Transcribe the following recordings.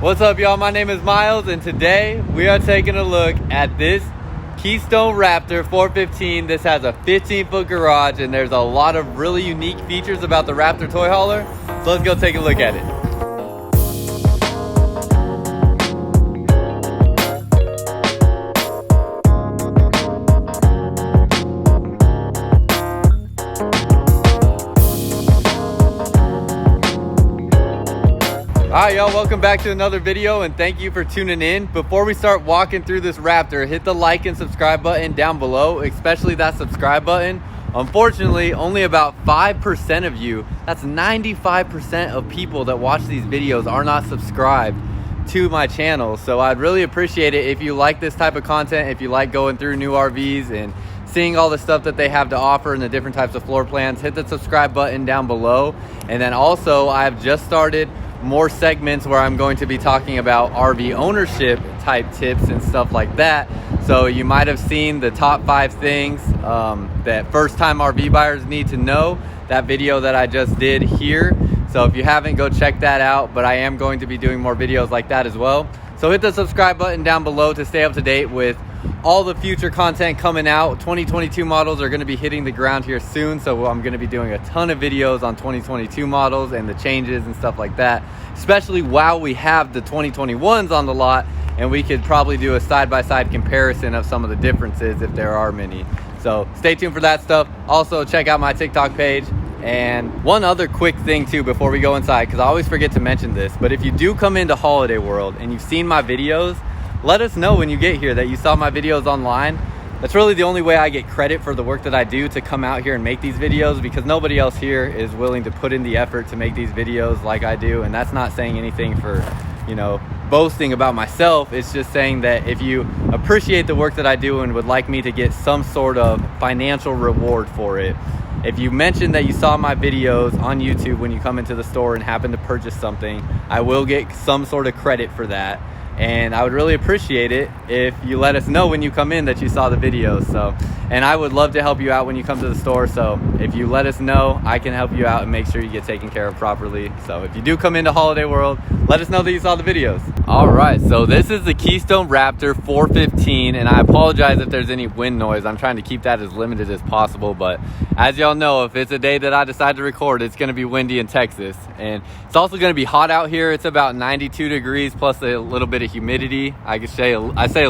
What's up, y'all? My name is Miles, and today we are taking a look at this Keystone Raptor 415. This has a 15-foot garage, and there's a lot of really unique features about the Raptor toy hauler. So let's go take a look at it. Alright, y'all, welcome back to another video, and thank you for tuning in. Before we start walking through this Raptor, hit the like and subscribe button down below, especially that subscribe button. Unfortunately, only about 5% of you, that's 95% of people that watch these videos, are not subscribed to my channel. So I'd really appreciate it if you like this type of content, if you like going through new RVs and seeing all the stuff that they have to offer and the different types of floor plans. Hit the subscribe button down below. And then also, I've just started more segments where I'm going to be talking about RV ownership type tips and stuff like that. So you might have seen the top 5 things that first time RV buyers need to know, that video that I just did here. So if you haven't, go check that out, but I am going to be doing more videos like that as well. So hit the subscribe button down below to stay up to date with all the future content coming out. 2022 models are going to be hitting the ground here soon, so I'm going to be doing a ton of videos on 2022 models and the changes and stuff like that, especially while we have the 2021s on the lot, and we could probably do a side-by-side comparison of some of the differences if there are many. So stay tuned for that stuff. Also, check out my TikTok page. And one other quick thing too before we go inside, because I always forget to mention this, but if you do come into Holiday World and you've seen my videos, let us know when you get here that you saw my videos online. That's really the only way I get credit for the work that I do, to come out here and make these videos, because nobody else here is willing to put in the effort to make these videos like I do. And that's not saying anything for, you know, boasting about myself. It's just saying that if you appreciate the work that I do and would like me to get some sort of financial reward for it, if you mention that you saw my videos on YouTube when you come into the store and happen to purchase something, I will get some sort of credit for that. And I would really appreciate it if you let us know when you come in that you saw the videos. So, and I would love to help you out when you come to the store. So if you let us know, I can help you out and make sure you get taken care of properly. So if you do come into Holiday World, let us know that you saw the videos. All right, so this is the Keystone Raptor 415, and I apologize if there's any wind noise. I'm trying to keep that as limited as possible, but as y'all know, if it's a day that I decide to record, it's gonna be windy in Texas. And it's also gonna be hot out here. It's about 92 degrees plus a little bit of humidity. I say a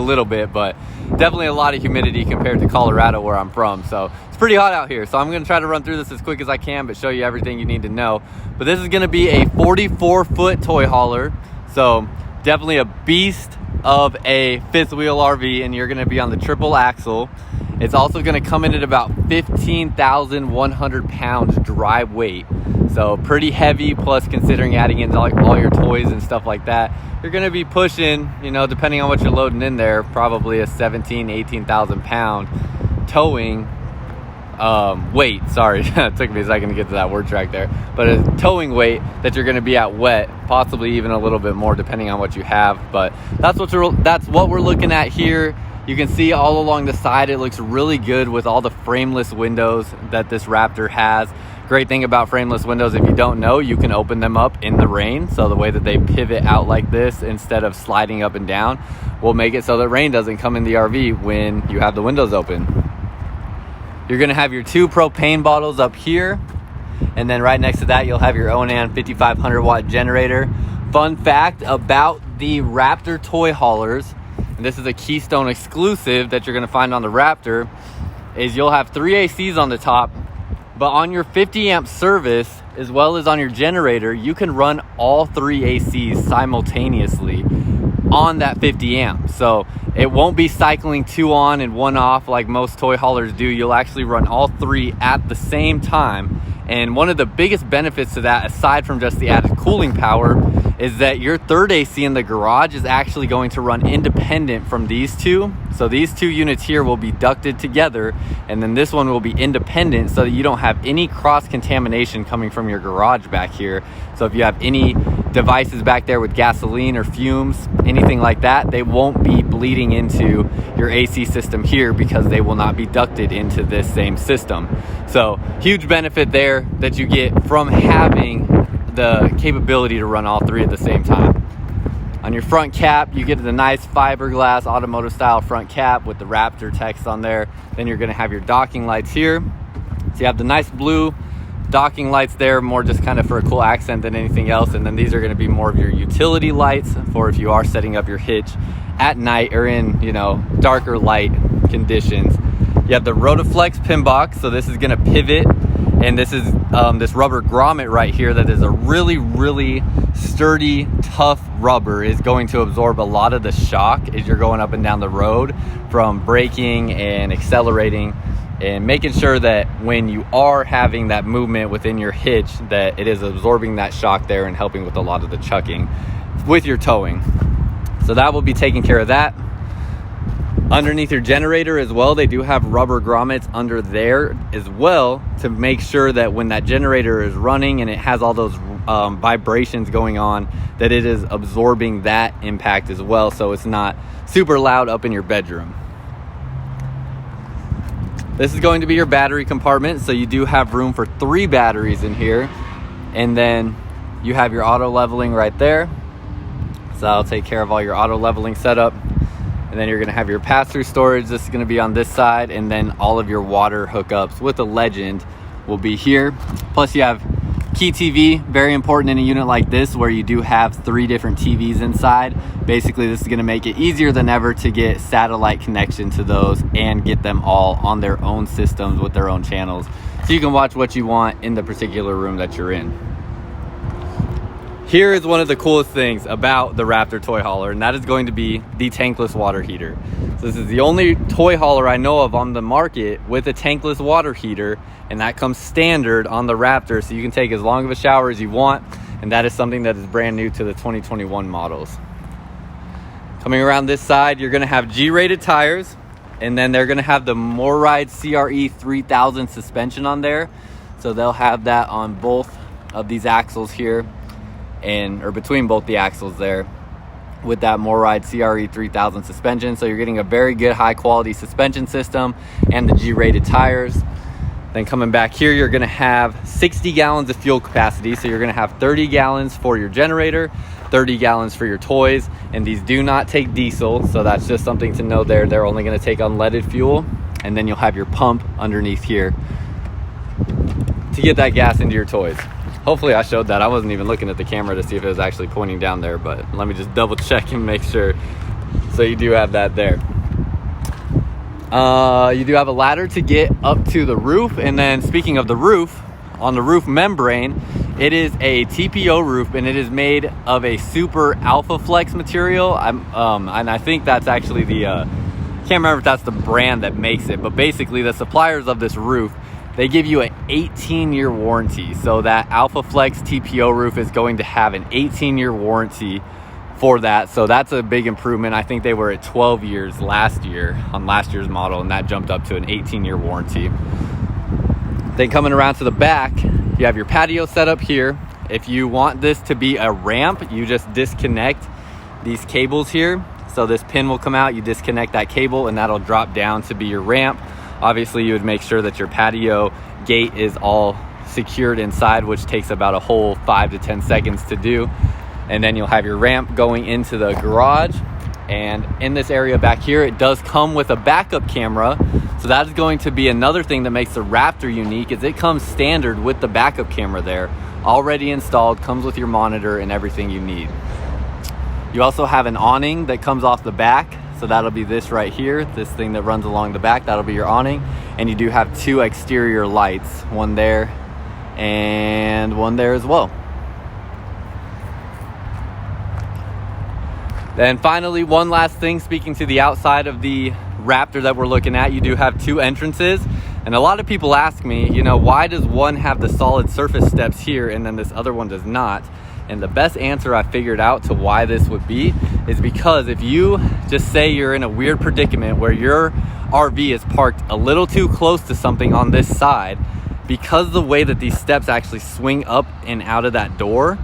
little bit, but definitely a lot of humidity compared to Colorado, where I'm from. So it's pretty hot out here. So I'm gonna try to run through this as quick as I can, but show you everything you need to know. But this is gonna be a 44-foot toy hauler. So definitely a beast of a fifth wheel RV, and you're gonna be on the triple axle. It's also gonna come in at about 15,100 pounds dry weight. So pretty heavy, plus considering adding in like all your toys and stuff like that, you're gonna be pushing, you know, depending on what you're loading in there, probably a 18,000 pound towing weight. Sorry, it took me a second to get to that word track there. But a towing weight that you're gonna be at wet, possibly even a little bit more depending on what you have. But that's what we're looking at here. You can see all along the side, it looks really good with all the frameless windows that this Raptor has. Great thing about frameless windows, if you don't know, you can open them up in the rain. So the way that they pivot out like this, instead of sliding up and down, will make it so that rain doesn't come in the RV when you have the windows open. You're gonna have your 2 propane bottles up here, and then right next to that, you'll have your Onan 5500 watt generator. Fun fact about the Raptor toy haulers, and this is a Keystone exclusive that you're gonna find on the Raptor, is you'll have 3 ACs on the top, but on your 50 amp service, as well as on your generator, you can run all 3 ACs simultaneously on that 50 amp. So it won't be cycling 2 on and 1 off like most toy haulers do. You'll actually run all 3 at the same time. And one of the biggest benefits to that, aside from just the added cooling power, is that your third AC in the garage is actually going to run independent from these 2. So these 2 units here will be ducted together, and then this one will be independent, so that you don't have any cross contamination coming from your garage back here. So if you have any devices back there with gasoline or fumes, anything like that, they won't be bleeding into your AC system here, because they will not be ducted into this same system. So huge benefit there that you get from having the capability to run all 3 at the same time. On your front cap, you get the nice fiberglass automotive style front cap with the Raptor text on there. Then you're gonna have your docking lights here. So you have the nice blue docking lights there, more just kind of for a cool accent than anything else. And then these are gonna be more of your utility lights for if you are setting up your hitch at night or in, you know, darker light conditions. You have the Rotoflex Pin Box. So this is gonna pivot, and this is this rubber grommet right here that is a really sturdy, tough rubber, is going to absorb a lot of the shock as you're going up and down the road from braking and accelerating, and making sure that when you are having that movement within your hitch that it is absorbing that shock there and helping with a lot of the chucking with your towing. So that will be taking care of that. Underneath your generator as well, they do have rubber grommets under there as well to make sure that when that generator is running and it has all those vibrations going on, that it is absorbing that impact as well, so it's not super loud up in your bedroom. This is going to be your battery compartment, so you do have room for 3 batteries in here, and then you have your auto leveling right there, so that'll take care of all your auto leveling setup. And then you're gonna have your pass-through storage. This is gonna be on this side, and then all of your water hookups with a Legend will be here. Plus you have Key TV, very important in a unit like this where you do have 3 different TVs inside. Basically, this is gonna make it easier than ever to get satellite connection to those and get them all on their own systems with their own channels. So you can watch what you want in the particular room that you're in. Here is one of the coolest things about the Raptor toy hauler, and that is going to be the tankless water heater. So this is the only toy hauler I know of on the market with a tankless water heater, and that comes standard on the Raptor, so you can take as long of a shower as you want, and that is something that is brand new to the 2021 models. Coming around this side, you're gonna have G-rated tires, and then they're gonna have the MORryde CRE 3000 suspension on there. So they'll have that on both of these axles here, or between both the axles there, with that MORryde CRE 3000 suspension. So you're getting a very good high quality suspension system and the G-rated tires. Then coming back here, you're gonna have 60 gallons of fuel capacity. So you're gonna have 30 gallons for your generator, 30 gallons for your toys, and these do not take diesel. So that's just something to know there. They're only gonna take unleaded fuel. And then you'll have your pump underneath here to get that gas into your toys. Hopefully I showed that. I wasn't even looking at the camera to see if it was actually pointing down there, but let me just double check and make sure. So you do have that there. You do have a ladder to get up to the roof. And then speaking of the roof, on the roof membrane, it is a TPO roof, and it is made of a super alpha flex material. And I think that's actually the, can't remember if that's the brand that makes it, but basically the suppliers of this roof, they give you an 18-year warranty. So that Alpha Flex TPO roof is going to have an 18-year warranty for that. So that's a big improvement. I think they were at 12 years last year on last year's model, and that jumped up to an 18-year warranty. Then coming around to the back, you have your patio set up here. If you want this to be a ramp, you just disconnect these cables here. So this pin will come out, you disconnect that cable, and that'll drop down to be your ramp. Obviously, you would make sure that your patio gate is all secured inside, which takes about a whole 5 to 10 seconds to do. And then you'll have your ramp going into the garage. And in this area back here, it does come with a backup camera. So that is going to be another thing that makes the Raptor unique, is it comes standard with the backup camera there, already installed, comes with your monitor and everything you need. You also have an awning that comes off the back. So that'll be this right here, this thing that runs along the back, that'll be your awning. And you do have 2 exterior lights, one there and one there as well. Then finally, one last thing, speaking to the outside of the Raptor that we're looking at, you do have 2 entrances. And a lot of people ask me, you know, why does one have the solid surface steps here and then this other one does not? And the best answer I figured out to why this would be is because if you just say you're in a weird predicament where your RV is parked a little too close to something on this side, because the way that these steps actually swing up and out of that door,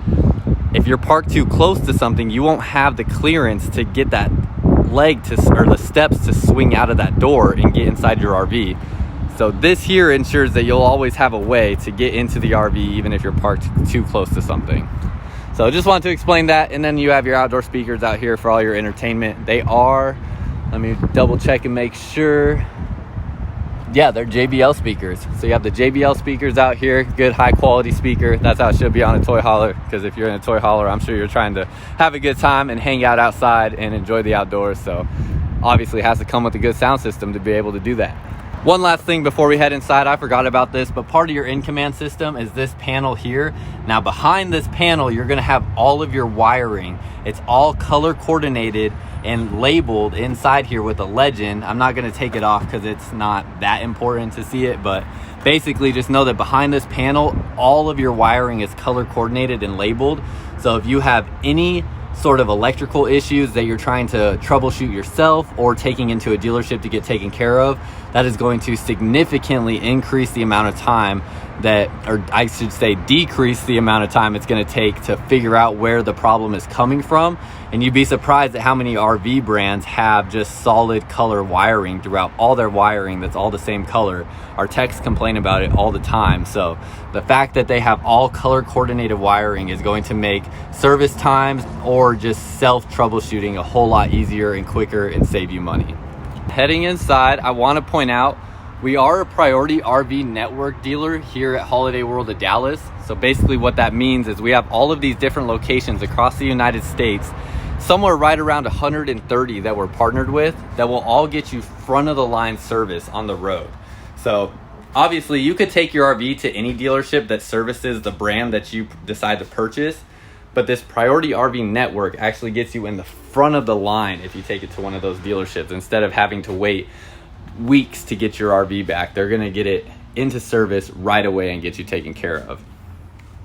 if you're parked too close to something, you won't have the clearance to get that leg to, or the steps to swing out of that door and get inside your RV. So this here ensures that you'll always have a way to get into the RV even if you're parked too close to something. So just wanted to explain that. And then you have your outdoor speakers out here for all your entertainment. They are, let me double check and make sure. Yeah, they're JBL speakers. So you have the JBL speakers out here, good high quality speaker. That's how it should be on a toy hauler, because if you're in a toy hauler, I'm sure you're trying to have a good time and hang out outside and enjoy the outdoors. So obviously it has to come with a good sound system to be able to do that. One last thing before we head inside, I forgot about this, but part of your in-command system is this panel here. Now behind this panel, you're gonna have all of your wiring. It's all color coordinated and labeled inside here with a legend. I'm not gonna take it off because it's not that important to see it, but basically just know that behind this panel, all of your wiring is color coordinated and labeled. So if you have any sort of electrical issues that you're trying to troubleshoot yourself or taking into a dealership to get taken care of, that is going to significantly increase the amount of time that, or I should say decrease the amount of time it's going to take to figure out where the problem is coming from. And you'd be surprised at how many RV brands have just solid color wiring throughout all their wiring that's all the same color. Our techs complain about it all the time. So the fact that they have all color coordinated wiring is going to make service times or just self troubleshooting a whole lot easier and quicker and save you money. Heading inside, I want to point out we are a priority RV network dealer here at Holiday World of Dallas. So basically what that means is we have all of these different locations across the United States, somewhere right around 130 that we're partnered with, that will all get you front of the line service on the road. So obviously you could take your RV to any dealership that services the brand that you decide to purchase, but this priority RV network actually gets you in the front of the line if you take it to one of those dealerships. Instead of having to wait weeks to get your RV back, they're gonna get it into service right away and get you taken care of.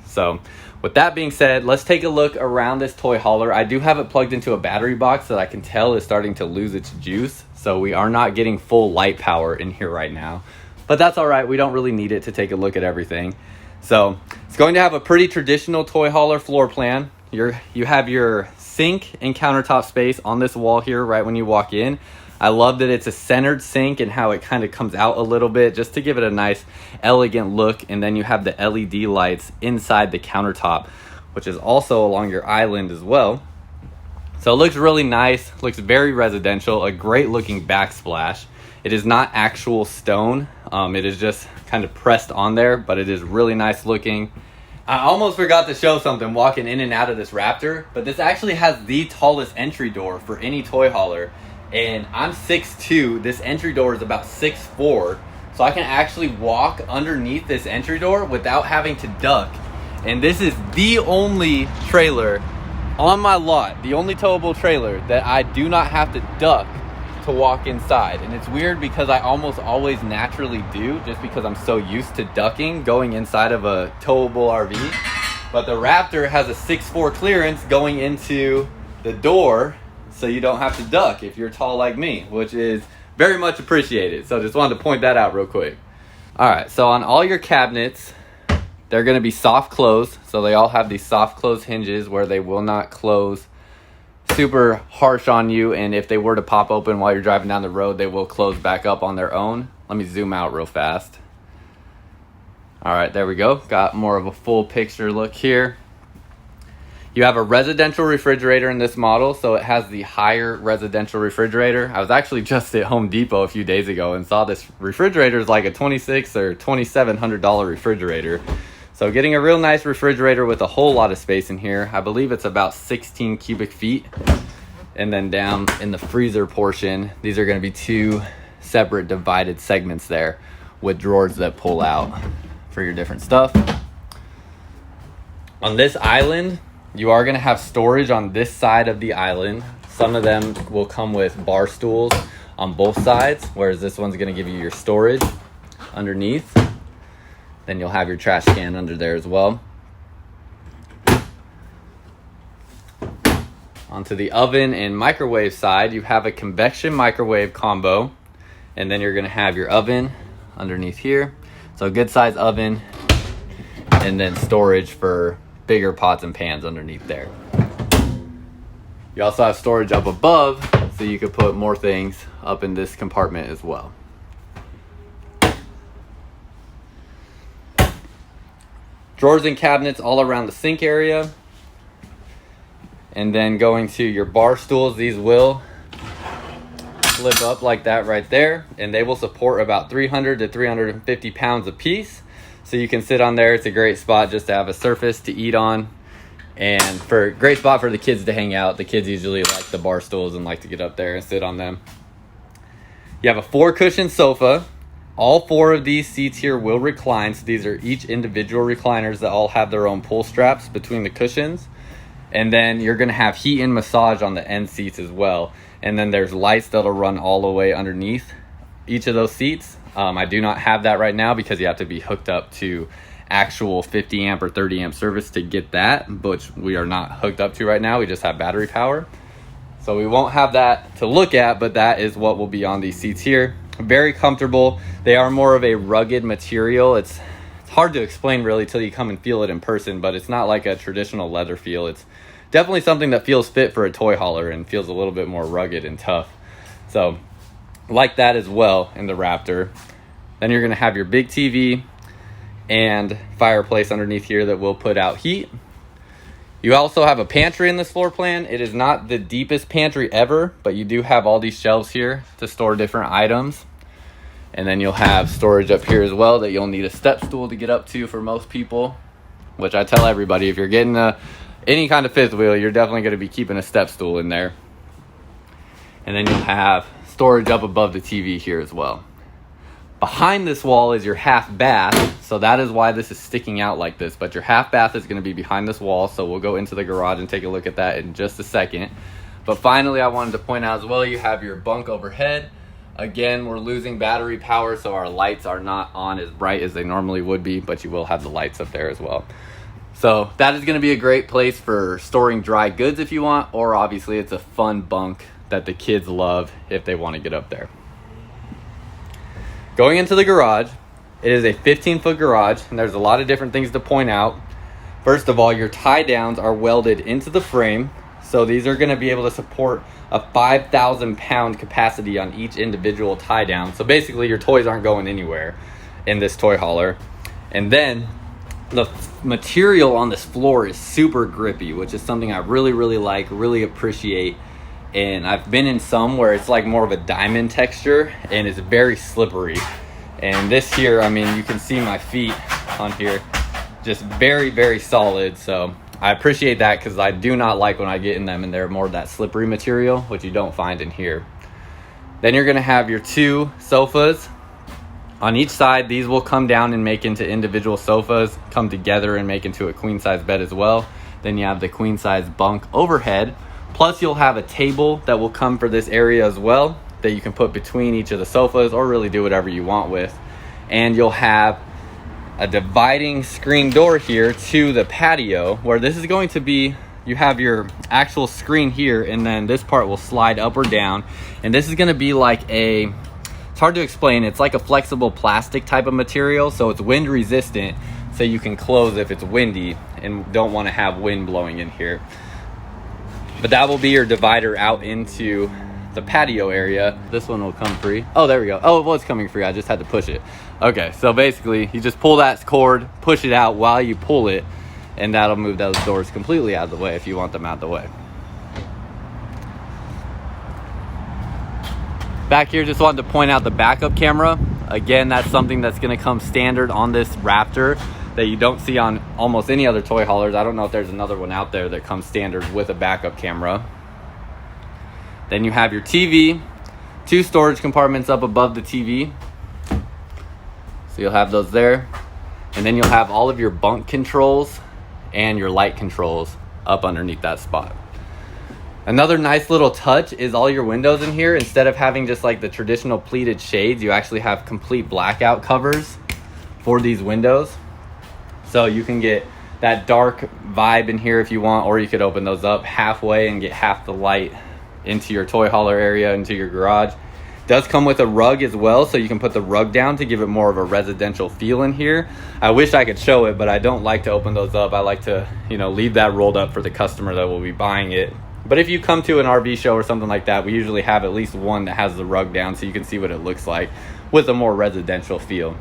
So with that being said, let's take a look around this toy hauler. I do have it plugged into a battery box that I can tell is starting to lose its juice. So we are not getting full light power in here right now, but that's all right. We don't really need it to take a look at everything. So it's going to have a pretty traditional toy hauler floor plan. You have your sink and countertop space on this wall here right when you walk in. I love that it's a centered sink and how it kind of comes out a little bit just to give it a nice elegant look. And then you have the LED lights inside the countertop, which is also along your island as well. So it looks really nice, looks very residential, a great looking backsplash. It is not actual stone. It is just kind of pressed on there, but it is really nice looking. I almost forgot to show something walking in and out of this Raptor, but this actually has the tallest entry door for any toy hauler. And I'm 6'2", this entry door is about 6'4", so I can actually walk underneath this entry door without having to duck. And this is the only trailer on my lot, the only towable trailer that I do not have to duck to walk inside. And it's weird because I almost always naturally do, just because I'm so used to ducking going inside of a towable RV. But the Raptor has a 6'4" clearance going into the door, so you don't have to duck if you're tall like me, which is very much appreciated. So just wanted to point that out real quick. All right, so on all your cabinets, they're gonna be soft close. So they all have these soft close hinges where they will not close super harsh on you. And if they were to pop open while you're driving down the road, they will close back up on their own. Let me zoom out real fast. All right, there we go. Got more of a full picture look here. You have a residential refrigerator in this model, so it has the higher residential refrigerator. I was actually just at Home Depot a few days ago and saw this refrigerator is like a $2,600 or $2,700 refrigerator. So getting a real nice refrigerator with a whole lot of space in here. I believe it's about 16 cubic feet. And then down in the freezer portion, these are gonna be two separate divided segments there with drawers that pull out for your different stuff. On this island, you are going to have storage on this side of the island. Some of them will come with bar stools on both sides, whereas this one's going to give you your storage underneath. Then you'll have your trash can under there as well. Onto the oven and microwave side, you have a convection microwave combo, and then you're going to have your oven underneath here. So a good size oven, and then storage for bigger pots and pans underneath there. You also have storage up above, so you could put more things up in this compartment as well. Drawers and cabinets all around the sink area. And then going to your bar stools, these will flip up like that right there, and they will support about 300 to 350 pounds a piece. So you can sit on there. It's a great spot just to have a surface to eat on, and for a great spot for the kids to hang out. The kids usually like the bar stools and like to get up there and sit on them. You have a 4-cushion sofa. All 4 of these seats here will recline. So these are each individual recliners that all have their own pull straps between the cushions. And then you're going to have heat and massage on the end seats as well. And then there's lights that'll run all the way underneath each of those seats. I do not have that right now because you have to be hooked up to actual 50 amp or 30 amp service to get that, which we are not hooked up to right now. We just have battery power. So we won't have that to look at, but that is what will be on these seats here. Very comfortable. They are more of a rugged material. It's hard to explain really till you come and feel it in person, but it's not like a traditional leather feel. It's definitely something that feels fit for a toy hauler and feels a little bit more rugged and tough. So like that as well in the Raptor. Then you're going to have your big TV and fireplace underneath here that will put out heat. You also have a pantry in this floor plan. It is not the deepest pantry ever, but you do have all these shelves here to store different items. And then you'll have storage up here as well that you'll need a step stool to get up to for most people, which I tell everybody, if you're getting any kind of fifth wheel, you're definitely going to be keeping a step stool in there. And then you'll have storage up above the TV here as well. Behind this wall is your half bath, so that is why this is sticking out like this. But your half bath is going to be behind this wall, so we'll go into the garage and take a look at that in just a second. But finally, I wanted to point out as well, you have your bunk overhead. Again, we're losing battery power, so our lights are not on as bright as they normally would be, but you will have the lights up there as well. So that is going to be a great place for storing dry goods if you want, or obviously it's a fun bunk that the kids love if they want to get up there. Going into the garage, it is a 15-foot garage, and there's a lot of different things to point out. First of all, your tie downs are welded into the frame, so these are going to be able to support a 5,000 pound capacity on each individual tie down. So basically your toys aren't going anywhere in this toy hauler. And then the material on this floor is super grippy, which is something I really like, really appreciate. And I've been in some where it's like more of a diamond texture and it's very slippery. And this here, I mean, you can see my feet on here, just very solid. So I appreciate that because I do not like when I get in them and they're more of that slippery material, which you don't find in here. Then you're gonna have your 2 sofas. On each side, these will come down and make into individual sofas, come together and make into a queen size bed as well. Then you have the queen size bunk overhead. Plus you'll have a table that will come for this area as well that you can put between each of the sofas or really do whatever you want with. And you'll have a dividing screen door here to the patio where this is going to be, you have your actual screen here and then this part will slide up or down. And this is going to be like it's hard to explain. It's like a flexible plastic type of material. So it's wind resistant. So you can close if it's windy and don't want to have wind blowing in here. But that will be your divider out into the patio area. This one will come free. Oh, there we go. Oh, it was coming free. I just had to push it. Okay, so basically you just pull that cord, push it out while you pull it, and that'll move those doors completely out of the way if you want them out of the way. Back here, just wanted to point out the backup camera. Again, that's something that's gonna come standard on this Raptor that you don't see on almost any other toy haulers. I don't know if there's another one out there that comes standard with a backup camera. Then you have your TV, 2 storage compartments up above the TV. So you'll have those there. And then you'll have all of your bunk controls and your light controls up underneath that spot. Another nice little touch is all your windows in here. Instead of having just like the traditional pleated shades, you actually have complete blackout covers for these windows. So you can get that dark vibe in here if you want, or you could open those up halfway and get half the light into your toy hauler area, into your garage. It does come with a rug as well, so you can put the rug down to give it more of a residential feel in here. I wish I could show it, but I don't like to open those up. I like to, leave that rolled up for the customer that will be buying it. But if you come to an RV show or something like that, we usually have at least one that has the rug down so you can see what it looks like with a more residential feel.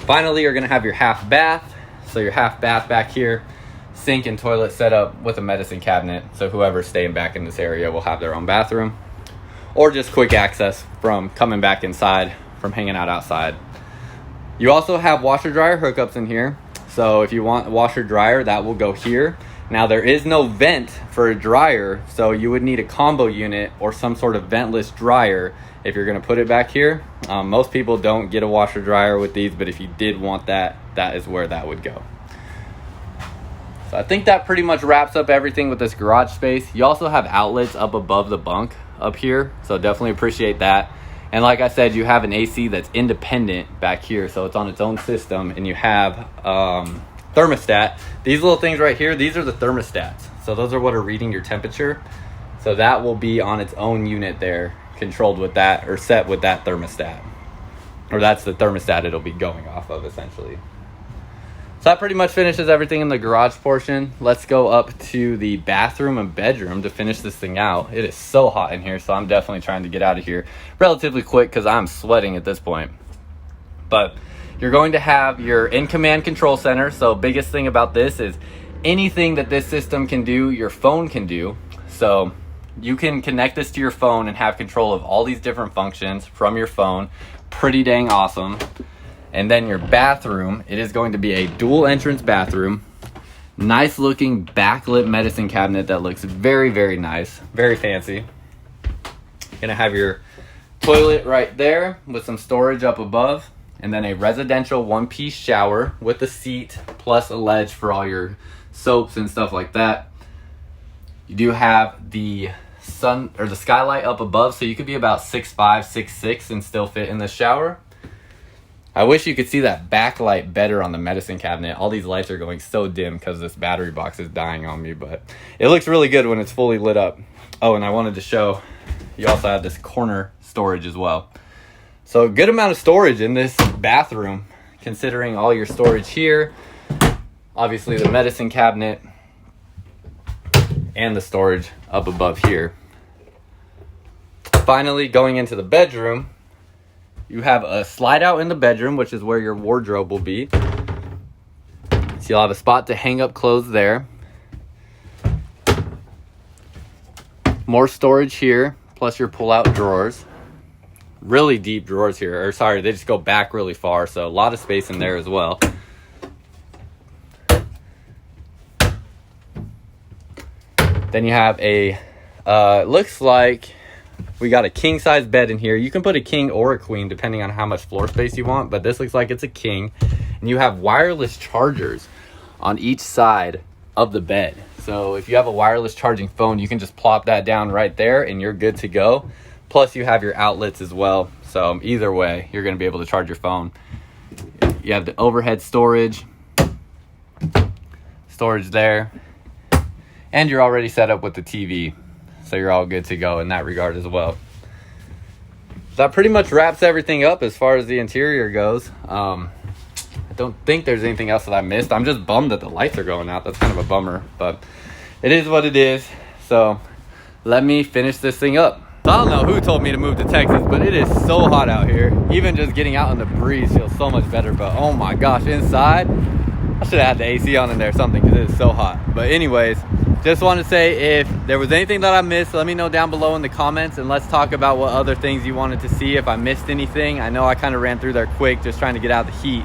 Finally, you're gonna have your half bath. So your half bath back here, sink and toilet set up with a medicine cabinet, so whoever's staying back in this area will have their own bathroom, or just quick access from coming back inside from hanging out outside. You also have washer dryer hookups in here, so if you want a washer dryer, that will go here. Now there is no vent for a dryer, so you would need a combo unit or some sort of ventless dryer if you're going to put it back here. Most people don't get a washer dryer with these, but if you did want that, that is where that would go. So I think that pretty much wraps up everything with this garage space. You also have outlets up above the bunk up here, so definitely appreciate that. And like I said, you have an AC that's independent back here, so it's on its own system, and you have thermostat. These little things right here, these are the thermostats. So those are what are reading your temperature. So that will be on its own unit there, controlled with that, or set with that thermostat. Or that's the thermostat it'll be going off of, essentially. So that pretty much finishes everything in the garage portion. Let's go up to the bathroom and bedroom to finish this thing out. It is so hot in here, so I'm definitely trying to get out of here relatively quick because I'm sweating at this point. But you're going to have your in-command control center. So biggest thing about this is anything that this system can do, your phone can do. So you can connect this to your phone and have control of all these different functions from your phone. Pretty dang awesome. And then your bathroom, it is going to be a dual entrance bathroom. Nice looking backlit medicine cabinet that looks very, very nice, very fancy. Gonna have your toilet right there with some storage up above, and then a residential one-piece shower with a seat plus a ledge for all your soaps and stuff like that. You do have the sun or the skylight up above, so you could be about 6'5", 6'6", and still fit in the shower. I wish you could see that backlight better on the medicine cabinet. All these lights are going so dim because this battery box is dying on me, but it looks really good when it's fully lit up. Oh, and I wanted to show, you also have this corner storage as well. So a good amount of storage in this bathroom, considering all your storage here, obviously the medicine cabinet, and the storage up above here. Finally, going into the bedroom, you have a slide out in the bedroom, which is where your wardrobe will be. So you'll have a spot to hang up clothes there. More storage here, plus your pull-out drawers. Really deep drawers here, or sorry, they just go back really far, so a lot of space in there as well. Then you have a, looks like we got a king size bed in here. You can put a king or a queen depending on how much floor space you want, but this looks like it's a king. And you have wireless chargers on each side of the bed. So if you have a wireless charging phone, you can just plop that down right there and you're good to go. Plus you have your outlets as well. So either way, you're going to be able to charge your phone. You have the overhead storage there. And you're already set up with the TV. So you're all good to go in that regard as well. That pretty much wraps everything up as far as the interior goes. I don't think there's anything else that I missed. I'm just bummed that the lights are going out. That's kind of a bummer, but it is what it is. So let me finish this thing up. So I don't know who told me to move to Texas, but it is so hot out here. Even just getting out in the breeze feels so much better, but oh my gosh, inside, I should have had the AC on in there or something because it is so hot. But anyways, just want to say if there was anything that I missed, let me know down below in the comments, and let's talk about what other things you wanted to see if I missed anything. I know I kind of ran through there quick just trying to get out of the heat,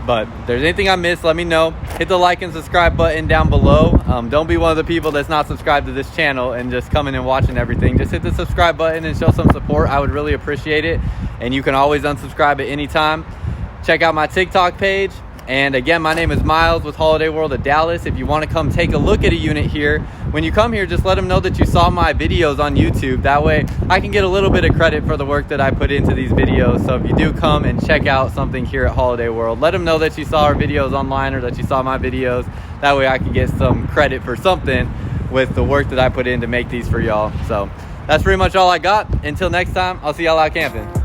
but if there's anything I missed, let me know. Hit the like and subscribe button down below. Don't be one of the people that's not subscribed to this channel and just coming and watching everything. Just hit the subscribe button and show some support. I would really appreciate it, and you can always unsubscribe at any time. Check out my TikTok page. And again, my name is Miles with Holiday World of Dallas. If you want to come take a look at a unit here, when you come here, just let them know that you saw my videos on YouTube. That way I can get a little bit of credit for the work that I put into these videos. So if you do come and check out something here at Holiday World, let them know that you saw our videos online or that you saw my videos. That way I can get some credit for something with the work that I put in to make these for y'all. So that's pretty much all I got. Until next time, I'll see y'all out camping.